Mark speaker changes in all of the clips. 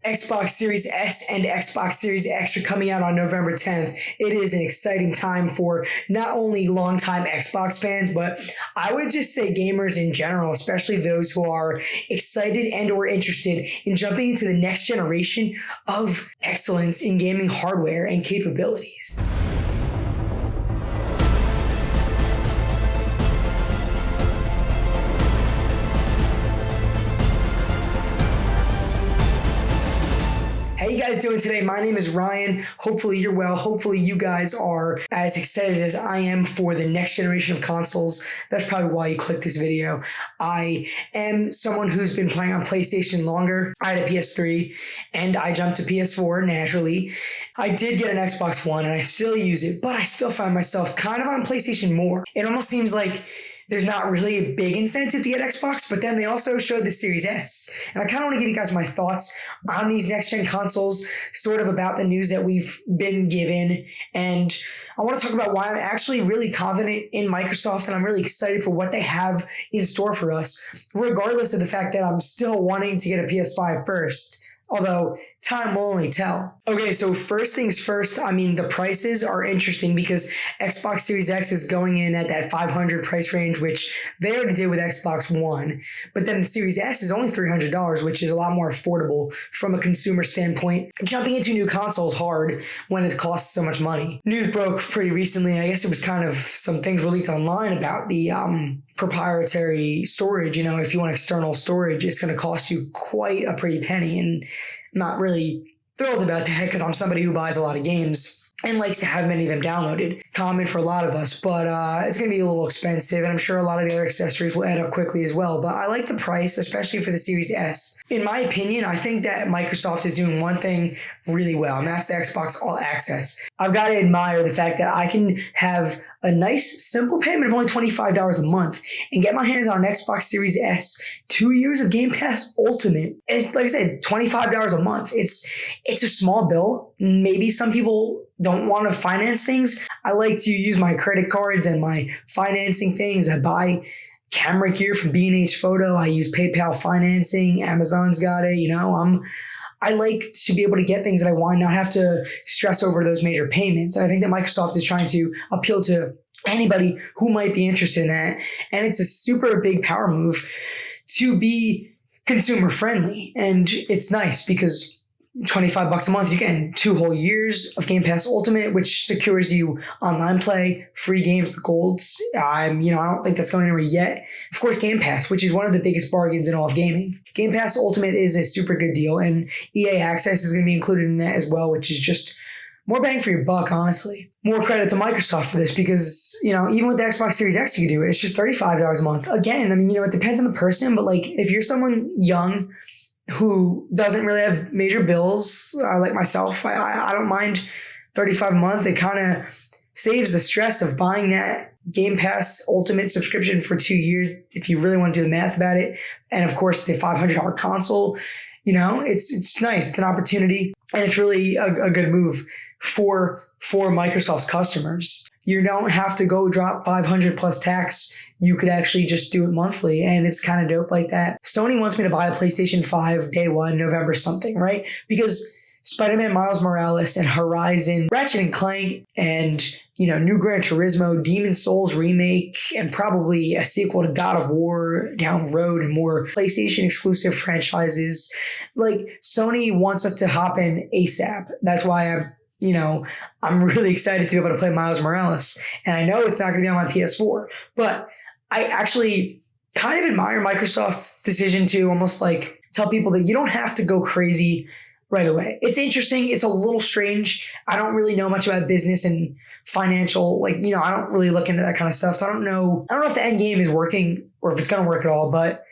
Speaker 1: Xbox Series S and Xbox Series X are coming out on November 10th. It is an exciting time for not only longtime Xbox fans, but I would just say gamers in general, especially those who are excited and or interested in jumping into the next generation of excellence in gaming hardware and capabilities. How you guys doing today? My name is Ryan. Hopefully you're well. Hopefully you guys are as excited as I am for the next generation of consoles. That's probably why you clicked this video. I am someone who's been playing on PlayStation longer. I had a PS3 and I jumped to PS4 naturally. I did get an Xbox One and I still use it, but I still find myself kind of on PlayStation more. It almost seems like there's not really a big incentive to get Xbox, but then they also showed the Series S. And I kind of want to give you guys my thoughts on these next-gen consoles, sort of about the news that we've been given. And I want to talk about why I'm actually really confident in Microsoft and I'm really excited for what they have in store for us, regardless of the fact that I'm still wanting to get a PS5 first. Although time will only tell. Okay, so first things first, the prices are interesting because Xbox Series X is going in at that $500 price range, which they already did with Xbox One. But then the Series S is only $300, which is a lot more affordable from a consumer standpoint. Jumping into new consoles hard when it costs so much money. News broke pretty recently. I guess it was kind of some things were leaked online about the proprietary storage. You know, if you want external storage, it's going to cost you quite a pretty penny. And I'm not really thrilled about that because I'm somebody who buys a lot of games and likes to have many of them downloaded. Common for a lot of us, but it's going to be a little expensive, and I'm sure a lot of the other accessories will add up quickly as well. But I like the price, especially for the Series S. In my opinion, I think that Microsoft is doing one thing really well, and that's the Xbox All Access. I've got to admire the fact that I can have a nice, simple payment of only $25 a month and get my hands on an Xbox Series S, 2 years of Game Pass Ultimate. And like I said, $25 a month. It's a small bill. Maybe some people don't want to finance things. I like to use my credit cards and my financing things. I buy camera gear from B&H Photo. I use PayPal financing. Amazon's got it. I like to be able to get things that I want, not have to stress over those major payments. And I think that Microsoft is trying to appeal to anybody who might be interested in that. And it's a super big power move to be consumer friendly. And it's nice because $25 a month, you're getting 2 whole years of Game Pass Ultimate, which secures you online play, free games, the golds. I don't think that's going anywhere yet. Of course, Game Pass, which is one of the biggest bargains in all of gaming. Game Pass Ultimate is a super good deal, and EA Access is going to be included in that as well, which is just more bang for your buck, honestly. More credit to Microsoft for this because, even with the Xbox Series X, you can do it. It's just $35 a month. Again, it depends on the person, but if you're someone young who doesn't really have major bills, like myself, I don't mind $35 a month. It kind of saves the stress of buying that Game Pass Ultimate subscription for 2 years if you really want to do the math about it. And of course, the $500 console, it's nice. It's an opportunity, and it's really a good move for Microsoft's customers. You don't have to go drop $500 plus tax. You could actually just do it monthly, and it's kind of dope like that. Sony wants me to buy a PlayStation 5 day one, November something, right? Because Spider-Man Miles Morales and Horizon, Ratchet and Clank, and new Gran Turismo, Demon Souls remake, and probably a sequel to God of War down the road, and more PlayStation exclusive franchises. Sony wants us to hop in ASAP. That's why I'm really excited to be able to play Miles Morales. And I know it's not going to be on my PS4, but I actually kind of admire Microsoft's decision to almost tell people that you don't have to go crazy right away. It's interesting. It's a little strange. I don't really know much about business and financial, I don't really look into that kind of stuff. So I don't know if the end game is working or if it's going to work at all, but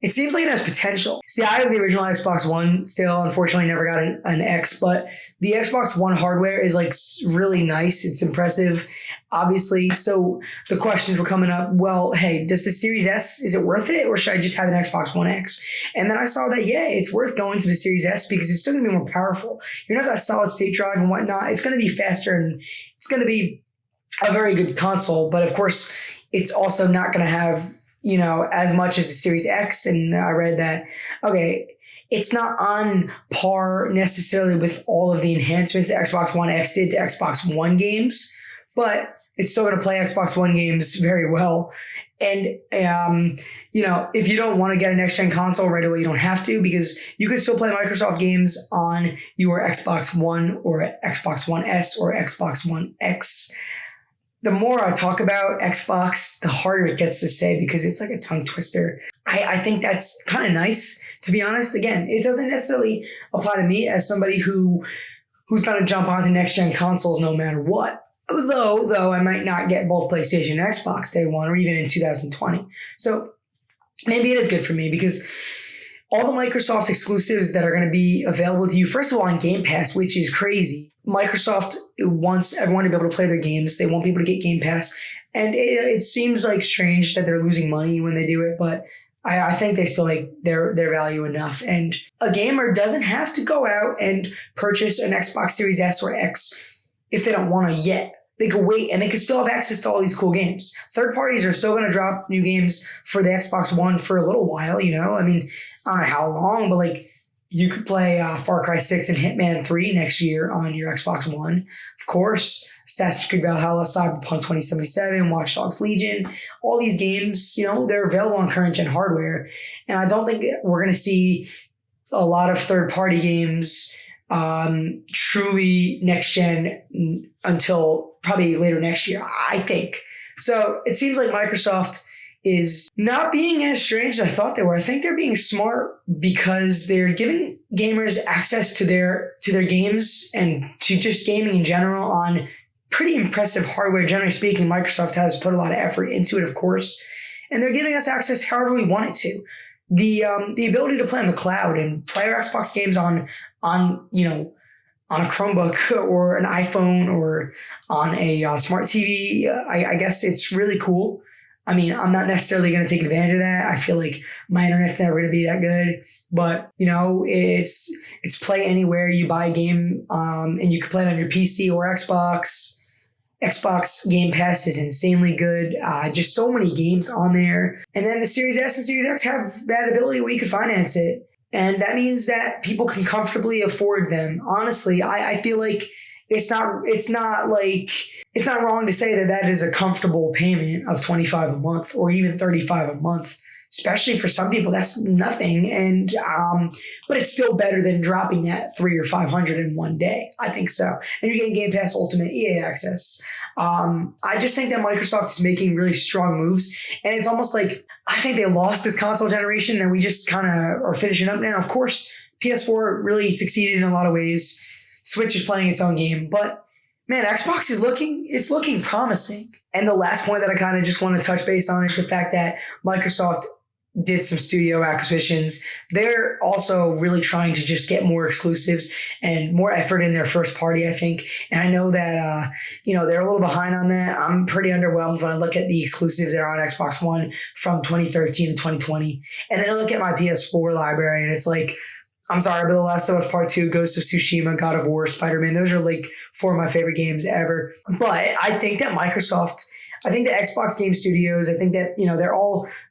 Speaker 1: it seems like it has potential. See, I have the original Xbox One still. Unfortunately, never got an X, but the Xbox One hardware is really nice. It's impressive, obviously. So the questions were coming up, well, hey, does the Series S, is it worth it? Or should I just have an Xbox One X? And then I saw that, yeah, it's worth going to the Series S because it's still going to be more powerful. You're going to have that solid state drive and whatnot. It's going to be faster and it's going to be a very good console. But of course, it's also not going to have as much as the Series X. And I read that, okay, it's not on par necessarily with all of the enhancements that Xbox One X did to Xbox One games, but it's still going to play Xbox One games very well. And, if you don't want to get a next-gen console right away, you don't have to, because you can still play Microsoft games on your Xbox One or Xbox One S or Xbox One X. The more I talk about Xbox, the harder it gets to say because it's like a tongue twister. I think that's kind of nice, to be honest. Again, it doesn't necessarily apply to me as somebody who's going to jump onto next-gen consoles no matter what. Though I might not get both PlayStation and Xbox day one or even in 2020. So maybe it is good for me because all the Microsoft exclusives that are going to be available to you, first of all, on Game Pass, which is crazy. Microsoft wants everyone to be able to play their games. They want people to get Game Pass. And it seems like strange that they're losing money when they do it, but I think they still make their value enough. And a gamer doesn't have to go out and purchase an Xbox Series S or X if they don't want to yet. They could wait and they could still have access to all these cool games. Third parties are still going to drop new games for the Xbox One for a little while, I mean, I don't know how long, but like you could play Far Cry 6 and Hitman 3 next year on your Xbox One. Of course, Assassin's Creed Valhalla, Cyberpunk 2077, Watch Dogs Legion, all these games, they're available on current gen hardware. And I don't think we're going to see a lot of third-party games truly next gen until probably later next year, I think. So it seems like Microsoft is not being as strange as I thought they were. I think they're being smart because they're giving gamers access to their games and to just gaming in general on pretty impressive hardware. Generally speaking, Microsoft has put a lot of effort into it, of course, and they're giving us access however we want it to. The ability to play on the cloud and play our Xbox games on a Chromebook or an iPhone or on a smart TV, I guess it's really cool. I mean, I'm not necessarily going to take advantage of that. I feel like my internet's never going to be that good, but it's play anywhere. You buy a game, and you can play it on your PC or Xbox. Xbox Game Pass is insanely good. Just so many games on there. And then the Series S and Series X have that ability where you can finance it. And that means that people can comfortably afford them. Honestly, I feel like it's not wrong to say that is a comfortable payment of $25 a month or even $35 a month. Especially for some people, that's nothing. And but it's still better than dropping that $300 or $500 in one day. I think so. And you're getting Game Pass Ultimate EA access. I just think that Microsoft is making really strong moves, and it's almost like I think they lost this console generation and we just kind of are finishing up now. Of course, PS4 really succeeded in a lot of ways. Switch is playing its own game, but man, Xbox is looking promising. And the last point that I kind of just want to touch base on is the fact that Microsoft did some studio acquisitions. They're also really trying to just get more exclusives and more effort in their first party, I think. And I know that, they're a little behind on that. I'm pretty underwhelmed when I look at the exclusives that are on Xbox One from 2013 to 2020. And then I look at my PS4 library and it's like, I'm sorry, but The Last of Us Part 2, Ghost of Tsushima, God of War, Spider-Man, those are like 4 of my favorite games ever. But I think that I think the Xbox Game Studios, I think that,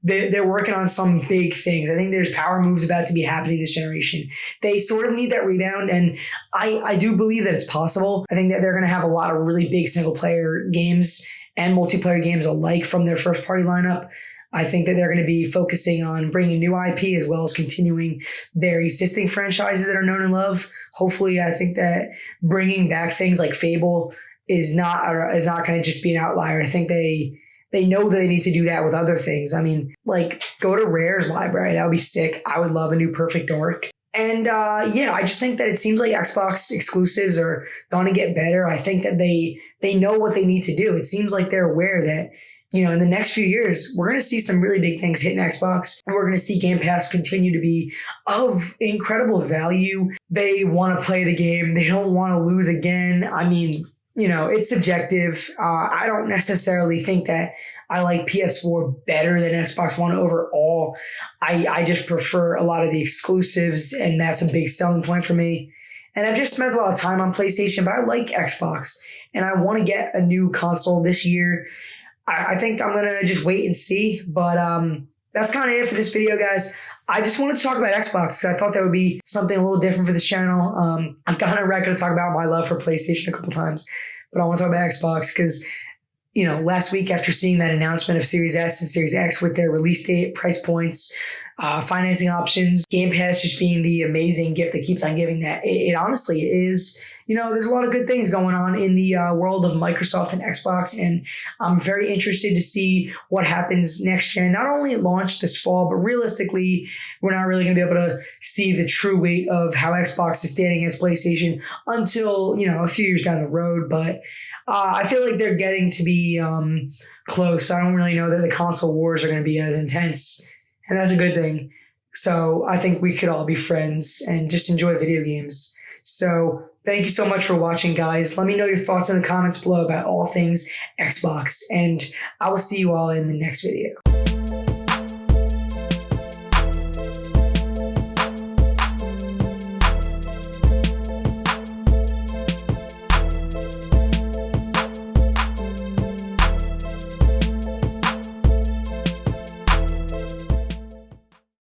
Speaker 1: they're working on some big things. I think there's power moves about to be happening this generation. They sort of need that rebound, and I do believe that it's possible. I think that they're going to have a lot of really big single-player games and multiplayer games alike from their first-party lineup. I think that they're going to be focusing on bringing new IP as well as continuing their existing franchises that are known and loved. Hopefully, I think that bringing back things like Fable is not going to just be an outlier. I think they know that they need to do that with other things. I mean, like go to Rare's library. That would be sick. I would love a new Perfect Dark. And I just think that it seems like Xbox exclusives are going to get better. I think that they know what they need to do. It seems like they're aware that, in the next few years, we're going to see some really big things hitting Xbox, and we're going to see Game Pass continue to be of incredible value. They want to play the game. They don't want to lose again. I mean, it's subjective. I don't necessarily think that I like PS4 better than Xbox One overall. I just prefer a lot of the exclusives, and that's a big selling point for me. And I've just spent a lot of time on PlayStation, but I like Xbox, and I want to get a new console this year. I think I'm going to just wait and see, but that's kind of it for this video, guys. I just wanted to talk about Xbox because I thought that would be something a little different for this channel. I've gone on record to talk about my love for PlayStation a couple times, but I want to talk about Xbox because, last week after seeing that announcement of Series S and Series X with their release date, price points, financing options, Game Pass just being the amazing gift that keeps on giving, that it honestly is, there's a lot of good things going on in the world of Microsoft and Xbox, and I'm very interested to see what happens next gen. Not only at launch this fall, but realistically, we're not really going to be able to see the true weight of how Xbox is standing against PlayStation until, a few years down the road, but I feel like they're getting to be close. I don't really know that the console wars are going to be as intense, and that's a good thing. So I think we could all be friends and just enjoy video games. So thank you so much for watching, guys. Let me know your thoughts in the comments below about all things Xbox, and I will see you all in the next video.